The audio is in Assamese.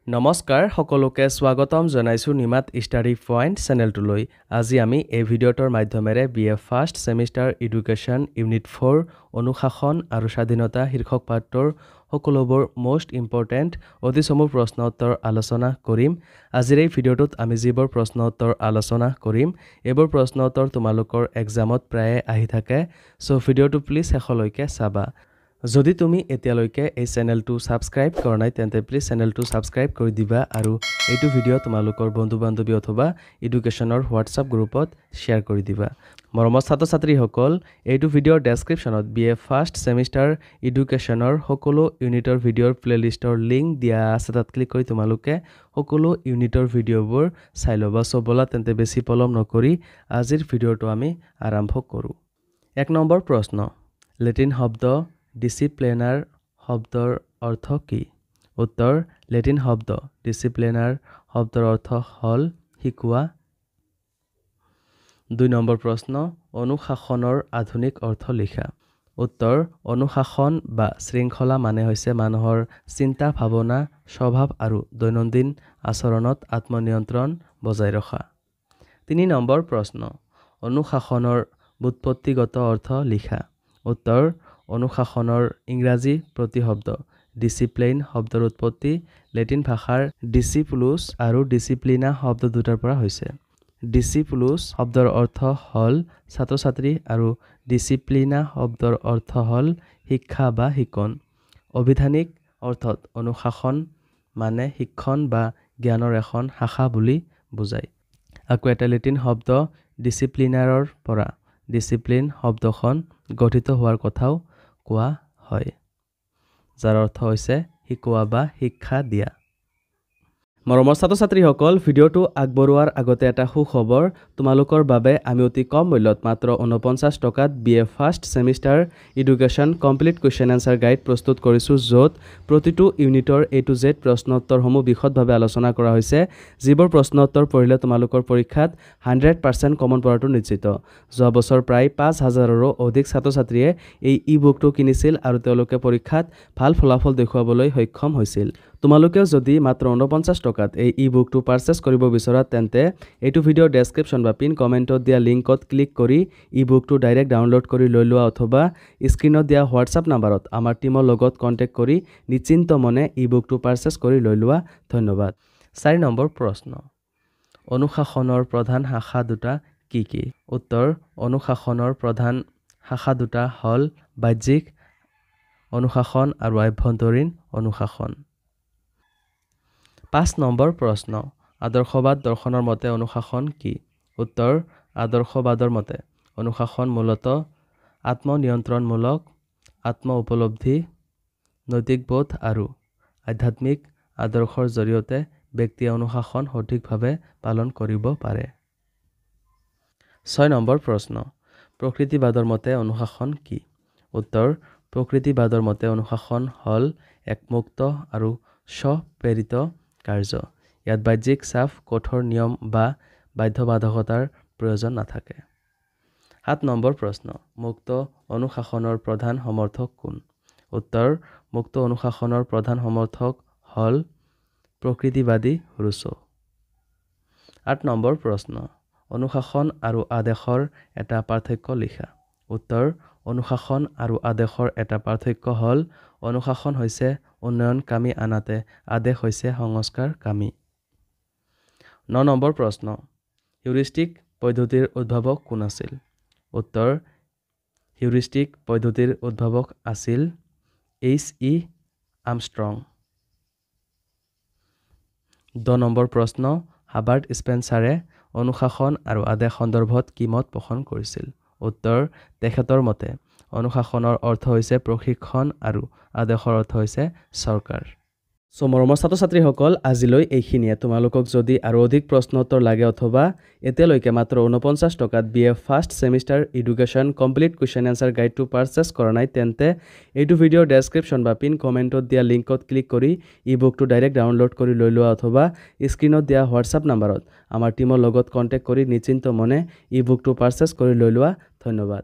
নমস্কাৰ সকলোকে স্বাগতম জনাইছো নিমাত ষ্টাডি পইণ্ট চেনেলটোলৈ আজি আমি এই ভিডিঅ'টোৰ মাধ্যমেৰে BA first semester education unit 4 অনুশাসন আৰু স্বাধীনতা শীৰ্ষক পাঠৰ সকলোবোৰ মোষ্ট ইম্পৰ্টেণ্ট অধিসমূহ প্ৰশ্ন উত্তৰ আলোচনা কৰিম আজিৰ এই ভিডিঅ'টোত আমি যিবোৰ প্ৰশ্ন উত্তৰ আলোচনা কৰিম এইবোৰ প্ৰশ্ন উত্তৰ তোমালোকৰ এক্সামত প্ৰায় আহি থাকে সো ভিডিঅ'টো প্লিজ শেষলৈকে চাবা যদি তুমি এতিয়ালৈকে এই চেনেলটো সাবস্ক্ৰাইব কৰা নাই তেন্তে প্লিজ চেনেলটো সাবস্ক্ৰাইব কৰি দিবা আৰু এইটো ভিডিঅ' তোমালোকৰ বন্ধু-বান্ধৱী অথবা এডুকেশ্যনৰ হোৱাটছআপ গ্ৰুপত শ্বেয়াৰ কৰি দিবা মৰমৰ ছাত্ৰ-ছাত্ৰীসকল এইটো ভিডিঅ'ৰ ডেসক্ৰিপশ্যনত বিএ ফাৰ্ষ্ট সেমিষ্টাৰ এডুকেশ্যনৰ সকলো ইউনিটৰ ভিডিঅ'ৰ প্লেলিষ্টৰ লিংক দিয়া আছে তাত ক্লিক কৰি তোমালোকে সকলো ইউনিটৰ ভিডিঅ'বোৰ চাই ল'বা সবলা তেন্তে বেছি পলম নকৰি আজিৰ ভিডিঅ'টো আমি আৰম্ভ কৰোঁ 1 নম্বৰ প্ৰশ্ন লেটিন শব্দ ডিসিপ্লিনাৰ শব্দৰ অৰ্থ কি উত্তৰ লেটিন শব্দ ডিসিপ্লিনাৰ শব্দৰ অৰ্থ হল শিকোৱা 2 নম্বৰ প্ৰশ্ন অনুশাসনৰ আধুনিক অৰ্থ লিখা উত্তৰ অনুশাসন বা শৃংখলা মানে হৈছে মানুহৰ চিন্তা ভাৱনা স্বভাৱ আৰু দৈনন্দিন আচৰণত আত্মনিয়ন্ত্ৰণ বজাই ৰখা 3 নম্বৰ প্ৰশ্ন অনুশাসনৰ বুৎপত্তিগত অৰ্থ লিখা উত্তৰ অনুশাসনৰ ইংৰাজী প্ৰতিশব্দ ডিসিপ্লিন শব্দৰ উৎপত্তি লেটিন ভাষাৰ ডিসিপ্লুস আৰু ডিসিপ্লিনা শব্দ দুটাৰ পৰা হৈছে ডিসিপ্লুস শব্দৰ অৰ্থ হল ছাত্ৰ-ছাত্ৰী আৰু ডিসিপ্লিনা শব্দৰ অৰ্থ হল শিক্ষা বা শিকন অভিধানিক অৰ্থত অনুশাসন মানে শিক্ষণ বা জ্ঞানৰ এখন শাখা বুলি বুজায় আকৌ এটা লেটিন শব্দ ডিসিপ্লিনাৰৰ পৰা ডিসিপ্লিন শব্দখন গঠিত হোৱাৰ কথাও কোৱা হয় যাৰ অৰ্থ হৈছে শিকোৱা বা শিক্ষা দিয়া মৰমৰ ছাত্ৰ-ছাত্ৰীসকল ভিডিঅ'টো আগবঢ়োৱাৰ আগতে এটা সুখবৰ তোমালোকৰ বাবে আমি অতি কম মূল্যত মাত্ৰ 49 টকাত BA first semester education complete question answer guide প্ৰস্তুত কৰিছোঁ য'ত প্ৰতিটো ইউনিটৰ A to Z প্ৰশ্ন উত্তৰসমূহ বিশদভাৱে আলোচনা কৰা হৈছে যিবোৰ প্ৰশ্ন উত্তৰ পঢ়িলে তোমালোকৰ পৰীক্ষাত 100% কমন পৰাটো নিশ্চিত যোৱা বছৰ প্ৰায় 5000ৰো অধিক ছাত্ৰ-ছাত্ৰীয়ে এই ই-বুকটো কিনিছিল আৰু তেওঁলোকে পৰীক্ষাত ভাল ফলাফল দেখুৱাবলৈ সক্ষম হৈছিল তোমালোকেও যদি মাত্ৰ 49 টকাত এই ই-বুকটো পাৰচেজ কৰিব বিচৰা তেন্তে এইটো ভিডিঅ'ৰ ডেসক্ৰিপশ্যন বা পিন কমেণ্টত দিয়া লিংকত ক্লিক কৰি ই-বুকটো ডাইৰেক্ট ডাউনলোড কৰি লৈ লোৱা অথবা স্ক্ৰীনত দিয়া হোৱাটছআপ নাম্বাৰত আমাৰ টিমৰ লগত কণ্টেক্ট কৰি নিশ্চিন্ত মনে ই-বুকটো পাৰচেজ কৰি লৈ লোৱা ধন্যবাদ 4 নম্বৰ প্ৰশ্ন অনুশাসনৰ প্ৰধান শাখা দুটা কি কি উত্তৰ অনুশাসনৰ প্ৰধান শাখা দুটা হল বাহ্যিক অনুশাসন আৰু আভ্যন্তৰীণ অনুশাসন 5 নম্বৰ প্ৰশ্ন আদৰ্শবাদ দৰ্শনৰ মতে অনুশাসন কি উত্তৰ আদৰ্শবাদৰ মতে অনুশাসন মূলতঃ আত্মনিয়ন্ত্ৰণমূলক আত্ম উপলব্ধি নৈতিক বোধ আৰু আধ্যাত্মিক আদৰ্শৰ জৰিয়তে ব্যক্তিয়ে অনুশাসন সঠিকভাৱে পালন কৰিব পাৰে 6 নম্বৰ প্ৰশ্ন প্ৰকৃতিবাদৰ মতে অনুশাসন কি উত্তৰ প্ৰকৃতিবাদৰ মতে অনুশাসন হল এক মুক্ত আৰু স্বপ্ৰেৰিত কাৰ্য ইয়াত বাহ্যিক চাপ কঠোৰ নিয়ম বা বাধ্যবাধকতাৰ প্ৰয়োজন নাথাকে 7 নম্বৰ প্ৰশ্ন মুক্ত অনুশাসনৰ প্ৰধান সমৰ্থক কোন উত্তৰ মুক্ত অনুশাসনৰ প্ৰধান সমৰ্থক হল প্ৰকৃতিবাদী ৰুছো 8 নম্বৰ প্ৰশ্ন অনুশাসন আৰু আদেশৰ এটা পাৰ্থক্য লিখা উত্তৰ অনুশাসন আৰু আদেশৰ এটা পাৰ্থক্য হল অনুশাসন হৈছে উন্নয়নকামী আনহাতে আদেশ হৈছে সংস্কাৰকামী 9 নম্বৰ প্ৰশ্ন হিউৰিষ্টিক পদ্ধতিৰ উদ্ভাৱক কোন আছিল উত্তৰ হিউৰিষ্টিক পদ্ধতিৰ উদ্ভাৱক আছিল H.E. আৰ্মষ্ট্ৰং 10 নম্বৰ প্ৰশ্ন হাবাৰ্ট স্পেন্সাৰে অনুশাসন আৰু আদেশ সন্দৰ্ভত কি মত পোষণ কৰিছিল উত্তৰ তেখেতৰ মতে অনুশাসনৰ অৰ্থ হৈছে প্ৰশিক্ষণ আৰু আদেশৰ অৰ্থ হৈছে চৰকাৰ সো মৰমৰ ছাত্ৰ-ছাত্ৰীসকল আজিলৈ এইখিনিয়ে তোমালোকক যদি আৰু অধিক প্ৰশ্ন উত্তৰ লাগে অথবা এতিয়ালৈকে মাত্ৰ 49 টকাত BA first semester education complete question answer গাইডটো পাৰচেজ কৰা নাই তেন্তে এইটো ভিডিঅ'ৰ ডেসক্ৰিপশ্যন বা পিন কমেণ্টত দিয়া লিংকত ক্লিক কৰি ই-বুকটো ডাইৰেক্ট ডাউনলোড কৰি লৈ লোৱা অথবা স্ক্ৰীনত দিয়া হোৱাটছআপ নাম্বাৰত আমাৰ টিমৰ লগত কণ্টেক্ট কৰি নিশ্চিন্ত মনে ই-বুকটো পাৰচেজ কৰি লৈ লোৱা ধন্যবাদ